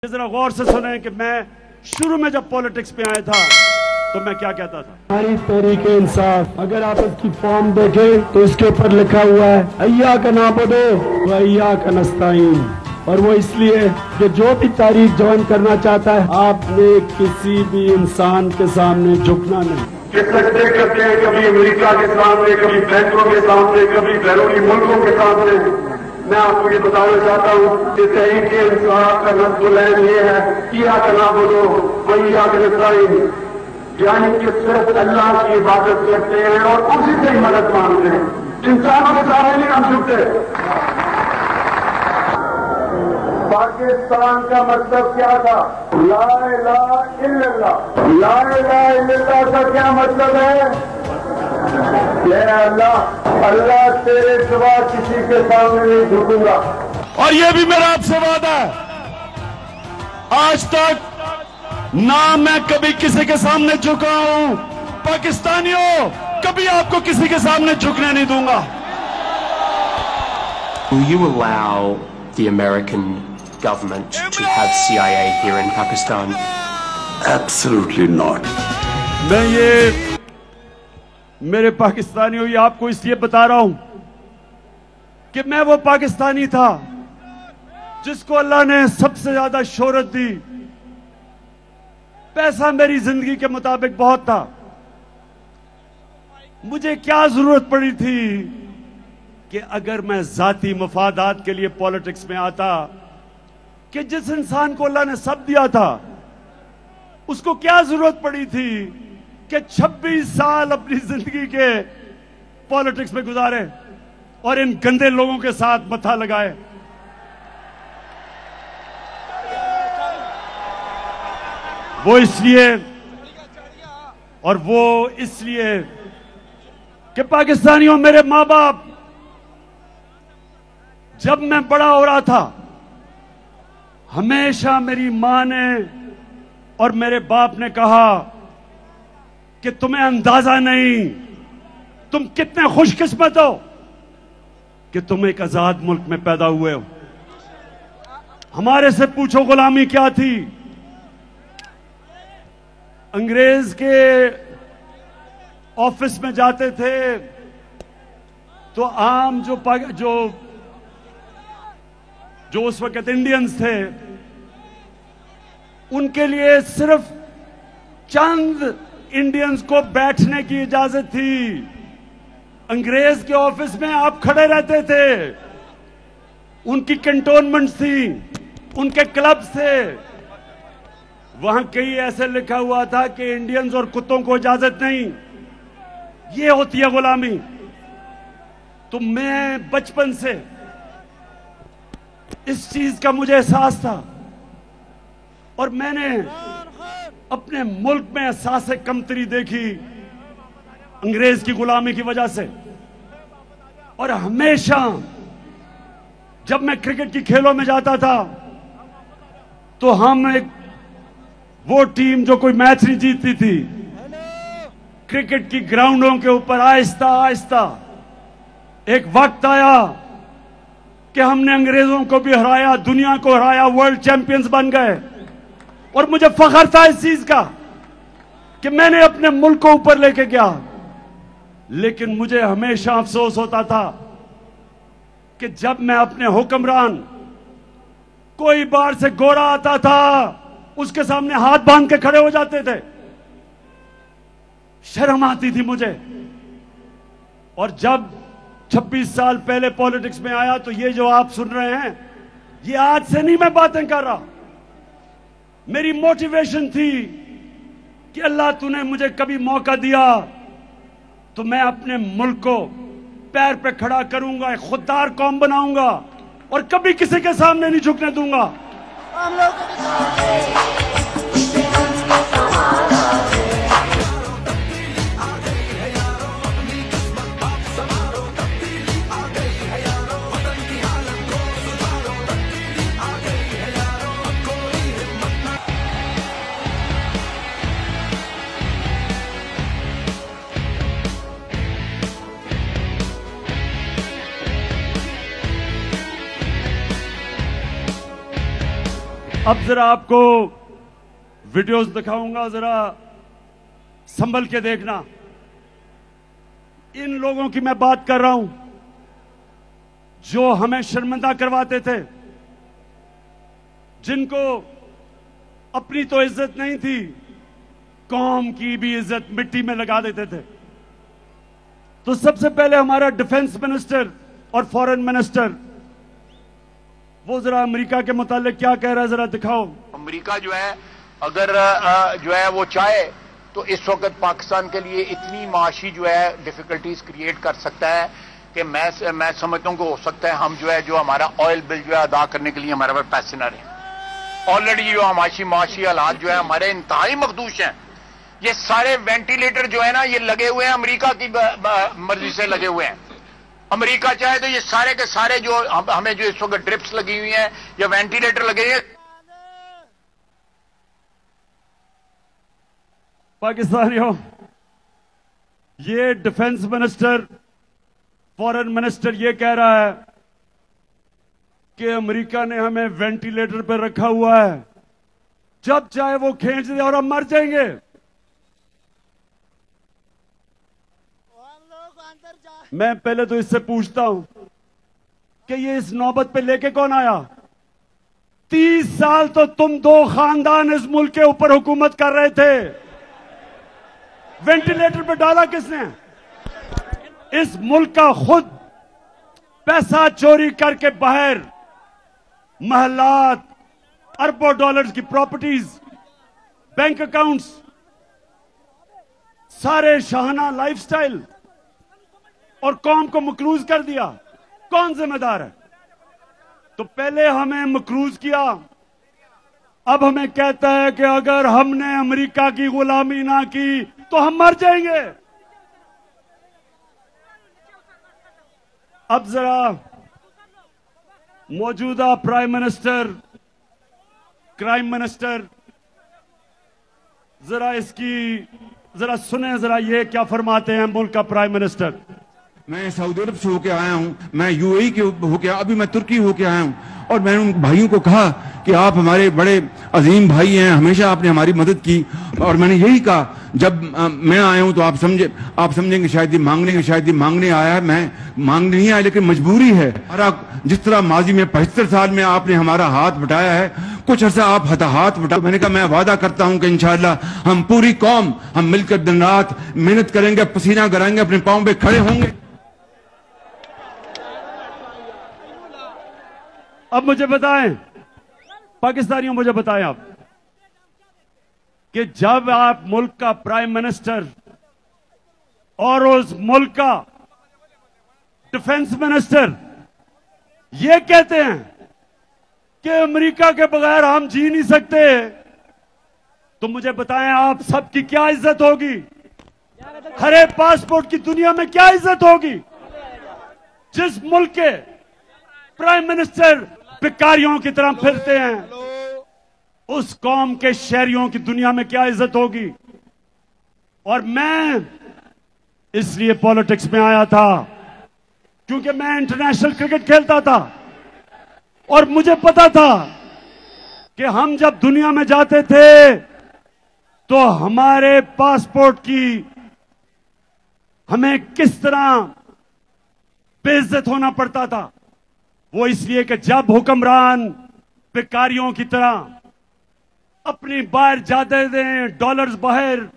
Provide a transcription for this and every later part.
जरा गौर से सुने कि मैं शुरू में जब पॉलिटिक्स में आया था तो मैं क्या कहता था। हमारी तहरीक इंसाफ, अगर आप इसकी फॉर्म देखें तो इसके ऊपर लिखा हुआ है अय्या का नाबुदो व अय्या का नस्ताईन, और वो इसलिए कि जो भी तारीख ज्वाइन करना चाहता है आपने किसी भी इंसान के सामने झुकना नहीं। किस्से करते हैं कभी अमेरिका के सामने, कभी बैंकों के सामने, कभी बैरूनी मुल्कों के सामने। मैं आपको ये बताना चाहता हूँ कि तहरीक इंसाफ का नस्ल ये है किया का नाबुदो व अय्या का नस्ताईन, यानी कि सिर्फ अल्लाह की इबादत करते हैं और उसी से ही मदद मांगते हैं, इंसानों के सामने नहीं हम झुकते। पाकिस्तान का मतलब क्या था? ला इलाहा इल्लल्लाह। ला इलाहा इल्लल्लाह का क्या मतलब है? अल्लाह तेरे सिवा किसी के सामने नहीं झुकूंगा। और ये भी मेरा आपसे वादा है, आज तक ना मैं कभी किसी के सामने झुका हूं। पाकिस्तानियों, कभी आपको किसी के सामने झुकने नहीं दूंगा। Will you allow the American government to have CIA here in Pakistan? Absolutely not. मैं ये मेरे पाकिस्तानियों ये आपको इसलिए बता रहा हूं कि मैं वो पाकिस्तानी था जिसको अल्लाह ने सबसे ज्यादा शोहरत दी। पैसा मेरी जिंदगी के मुताबिक बहुत था। मुझे क्या जरूरत पड़ी थी कि अगर मैं जाती मफादात के लिए पॉलिटिक्स में आता, कि जिस इंसान को अल्लाह ने सब दिया था उसको क्या जरूरत पड़ी थी कि 26 साल अपनी जिंदगी के पॉलिटिक्स में गुजारे और इन गंदे लोगों के साथ मथा लगाए। वो इसलिए कि पाकिस्तानियों, मेरे मां बाप, जब मैं बड़ा हो रहा था हमेशा मेरी मां ने और मेरे बाप ने कहा कि तुम्हें अंदाजा नहीं, तुम कितने खुशकिस्मत हो कि तुम एक आजाद मुल्क में पैदा हुए हो। हमारे से पूछो गुलामी क्या थी। अंग्रेज के ऑफिस में जाते थे तो आम जो उस वक्त इंडियंस थे उनके लिए सिर्फ चंद इंडियंस को बैठने की इजाजत थी। अंग्रेज के ऑफिस में आप खड़े रहते थे, उनकी कैंटोनमेंट थी, उनके क्लब्स थे, वहां कहीं ऐसे लिखा हुआ था कि इंडियंस और कुत्तों को इजाजत नहीं। ये होती है गुलामी। तो मैं बचपन से इस चीज का मुझे एहसास था और मैंने अपने मुल्क में एहसास कमतरी देखी अंग्रेज की गुलामी की वजह से। और हमेशा जब मैं क्रिकेट की खेलों में जाता था तो वो टीम जो कोई मैच नहीं जीतती थी, क्रिकेट की ग्राउंडों के ऊपर आहिस्ता आहिस्ता एक वक्त आया कि हमने अंग्रेजों को भी हराया, दुनिया को हराया, वर्ल्ड चैंपियंस बन गए। और मुझे फख्र था इस चीज का कि मैंने अपने मुल्क को ऊपर लेके गया। लेकिन मुझे हमेशा अफसोस होता था कि जब मैं अपने हुक्मरान, कोई बाहर से गोरा आता था उसके सामने हाथ बांध के खड़े हो जाते थे, शर्म आती थी मुझे। और जब 26 साल पहले पॉलिटिक्स में आया तो ये जो आप सुन रहे हैं, ये आज से नहीं मैं बातें कर रहा। मेरी मोटिवेशन थी कि अल्लाह तूने मुझे कभी मौका दिया तो मैं अपने मुल्क को पैर पे खड़ा करूंगा, एक खुददार कौम बनाऊंगा और कभी किसी के सामने नहीं झुकने दूंगा। अब जरा आपको वीडियोस दिखाऊंगा, जरा संभल के देखना। इन लोगों की मैं बात कर रहा हूं जो हमें शर्मिंदा करवाते थे, जिनको अपनी तो इज्जत नहीं थी, कौम की भी इज्जत मिट्टी में लगा देते थे। तो सबसे पहले हमारा डिफेंस मिनिस्टर और फॉरेन मिनिस्टर, वो जरा अमेरिका के मुतालिक क्या कह रहा है, जरा दिखाओ। अमेरिका जो है अगर जो है वो चाहे तो इस वक्त पाकिस्तान के लिए इतनी माशी जो है डिफिकल्टीज क्रिएट कर सकता है कि मैं समझता हूं कि हो सकता है हम जो है जो हमारा ऑयल बिल जो है अदा करने के लिए हमारे पास पैसे ना रहे। ऑलरेडी जो माशी हालात जो है हमारे इंतहाई मखदूश हैं। ये सारे वेंटिलेटर जो है ना ये लगे हुए हैं, अमेरिका की मर्जी से लगे हुए हैं। अमेरिका चाहे तो ये सारे के सारे जो हमें जो इस वक्त ड्रिप्स लगी हुई हैं या वेंटिलेटर लगे हैं, पाकिस्तानियों, ये डिफेंस मिनिस्टर, फॉरेन मिनिस्टर ये कह रहा है कि अमेरिका ने हमें वेंटिलेटर पर रखा हुआ है, जब चाहे वो खींच दे और हम मर जाएंगे। मैं पहले तो इससे पूछता हूं कि ये इस नौबत पे लेके कौन आया? 30 साल तो तुम दो खानदान इस मुल्क के ऊपर हुकूमत कर रहे थे। वेंटिलेटर पे डाला किसने? इस मुल्क का खुद पैसा चोरी करके बाहर महलात, अरबों डॉलर्स की प्रॉपर्टीज, बैंक अकाउंट्स, सारे शाहाना लाइफस्टाइल और कौम को मकरूज कर दिया। कौन जिम्मेदार है? तो पहले हमें मकरूज किया, अब हमें कहता है कि अगर हमने अमेरिका की गुलामी ना की तो हम मर जाएंगे। अब जरा मौजूदा प्राइम मिनिस्टर, क्राइम मिनिस्टर, जरा इसकी जरा सुने, जरा ये क्या फरमाते हैं मुल्क का प्राइम मिनिस्टर। मैं सऊदी अरब से होके आया हूं, मैं यूएई के होके, अभी मैं तुर्की होके आया हूं, और मैंने उन भाइयों को कहा कि आप हमारे बड़े अजीम भाई हैं, हमेशा आपने हमारी मदद की। और मैंने यही कहा, जब मैं आया हूं तो आप समझेंगे शायद ये मांगने आया है। मैं मांगने नहीं आया, लेकिन मजबूरी है। जिस तरह माजी में 75 साल में आपने हमारा हाथ बटाया है, कुछ अर्सा आप हाथ बटा। मैंने कहा मैं वादा करता हूं कि इंशाअल्लाह हम पूरी कौम हम मिलकर दिन रात मेहनत करेंगे, पसीना गराएंगे, अपने पांव पे खड़े होंगे। अब मुझे बताएं पाकिस्तानियों, मुझे बताएं आप कि जब आप मुल्क का प्राइम मिनिस्टर और उस मुल्क का डिफेंस मिनिस्टर ये कहते हैं कि अमेरिका के बगैर हम जी नहीं सकते, तो मुझे बताएं आप सबकी क्या इज्जत होगी? हरे पासपोर्ट की दुनिया में क्या इज्जत होगी? जिस मुल्क के प्राइम मिनिस्टर भिखारियों की तरह फिरते हैं, उस कौम के शहरियों की दुनिया में क्या इज्जत होगी? और मैं इसलिए पॉलिटिक्स में आया था क्योंकि मैं इंटरनेशनल क्रिकेट खेलता था और मुझे पता था कि हम जब दुनिया में जाते थे तो हमारे पासपोर्ट की हमें किस तरह बेइज्जत होना पड़ता था। वो इसलिए कि जब हुक्मरान भिखारियों की तरह अपनी बाहर जाते दें, डॉलर्स बाहर,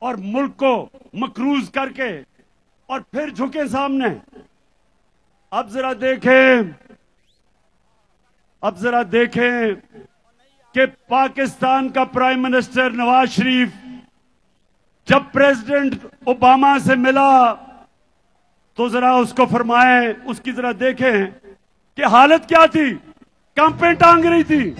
और मुल्क को मकरूज करके और फिर झुके सामने। अब जरा देखें कि पाकिस्तान का प्राइम मिनिस्टर नवाज शरीफ जब प्रेसिडेंट ओबामा से मिला तो जरा उसको फरमाएं, उसकी जरा देखें कि हालत क्या थी, कांपे टांग रही थी।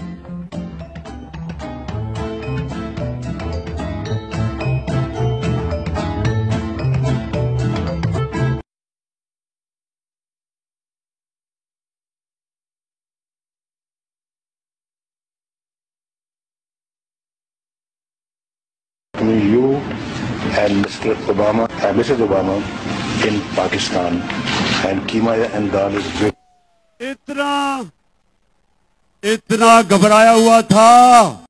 You and Mr. Obama and Mrs. Obama in Pakistan, and Keema and Dal is great. इतना घबराया हुआ था